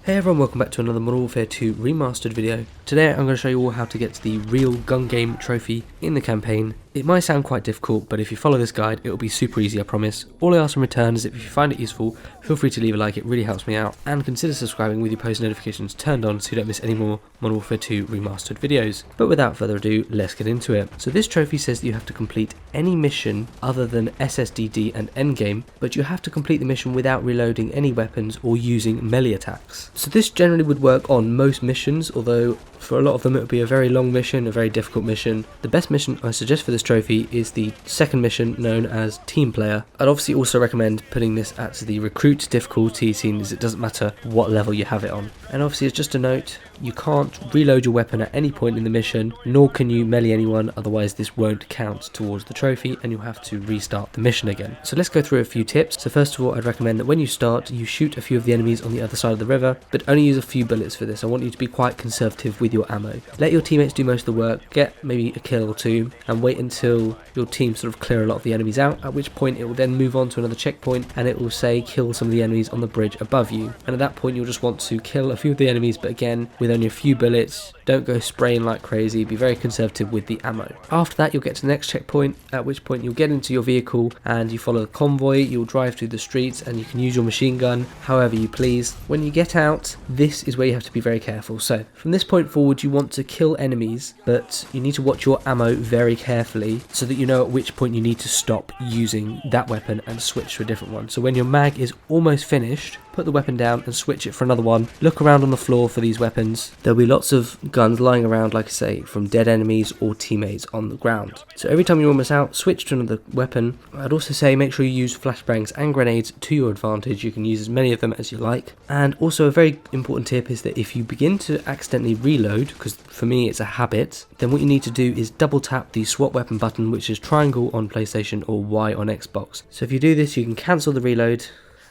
Hey everyone, welcome back to another Modern Warfare 2 Remastered video. Today I'm going to show you all how to get to the real gun game trophy in the campaign. It might sound quite difficult, but if you follow this guide it will be super easy, I promise. All I ask in return is if you find it useful, feel free to leave a like, it really helps me out, and consider subscribing with your post notifications turned on so you don't miss any more Modern Warfare 2 Remastered videos. But without further ado, let's get into it. So this trophy says that you have to complete any mission other than S.S.D.D and Endgame, but you have to complete the mission without reloading any weapons or using melee attacks. So this generally would work on most missions, although for a lot of them it would be a very long mission, a very difficult mission. The best mission I suggest for this trophy is the second mission known as Team Player. I'd obviously also recommend putting this at the recruit difficulty, seeing as it doesn't matter what level you have it on. And obviously, as just a note, you can't reload your weapon at any point in the mission, nor can you melee anyone, otherwise this won't count towards the trophy and you'll have to restart the mission again. So let's go through a few tips. So first of all, I'd recommend that when you start, you shoot a few of the enemies on the other side of the river, but only use a few bullets for this. I want you to be quite conservative with your ammo. Let your teammates do most of the work, get maybe a kill or two, and wait until your team sort of clear a lot of the enemies out, at which point it will then move on to another checkpoint and it will say kill some of the enemies on the bridge above you. And at that point you'll just want to kill a few of the enemies, but again with only a few bullets. Don't go spraying like crazy, be very conservative with the ammo. After that you'll get to the next checkpoint, at which point you'll get into your vehicle and you follow the convoy, you'll drive through the streets and you can use your machine gun however you please. When you get out, this is where you have to be very careful. So from this point forward you want to kill enemies, but you need to watch your ammo very carefully so that you know at which point you need to stop using that weapon and switch to a different one. So when your mag is almost finished, put the weapon down and switch it for another one. Look around on the floor for these weapons. There'll be lots of guns lying around, like I say, from dead enemies or teammates on the ground. So every time you're almost out, switch to another weapon. I'd also say make sure you use flashbangs and grenades to your advantage. You can use as many of them as you like. And also a very important tip is that if you begin to accidentally reload, because for me it's a habit, then what you need to do is double tap the swap weapon button, which is triangle on PlayStation or Y on Xbox. So if you do this you can cancel the reload.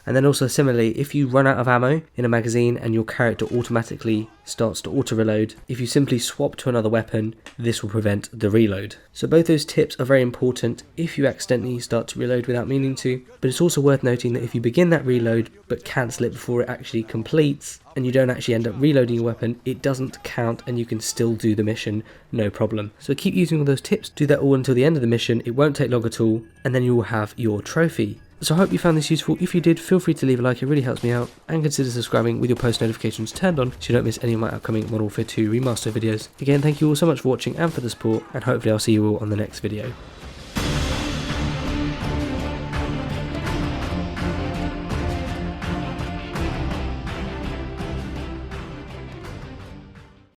And then also similarly, if you run out of ammo in a magazine and your character automatically starts to auto-reload, if you simply swap to another weapon, this will prevent the reload. So both those tips are very important if you accidentally start to reload without meaning to, but it's also worth noting that if you begin that reload but cancel it before it actually completes, and you don't actually end up reloading your weapon, it doesn't count and you can still do the mission, no problem. So keep using all those tips, do that all until the end of the mission, it won't take long at all, and then you will have your trophy. So I hope you found this useful. If you did, feel free to leave a like, it really helps me out, and consider subscribing with your post notifications turned on so you don't miss any of my upcoming Modern Warfare 2 Remastered videos. Again, thank you all so much for watching and for the support, and hopefully I'll see you all on the next video.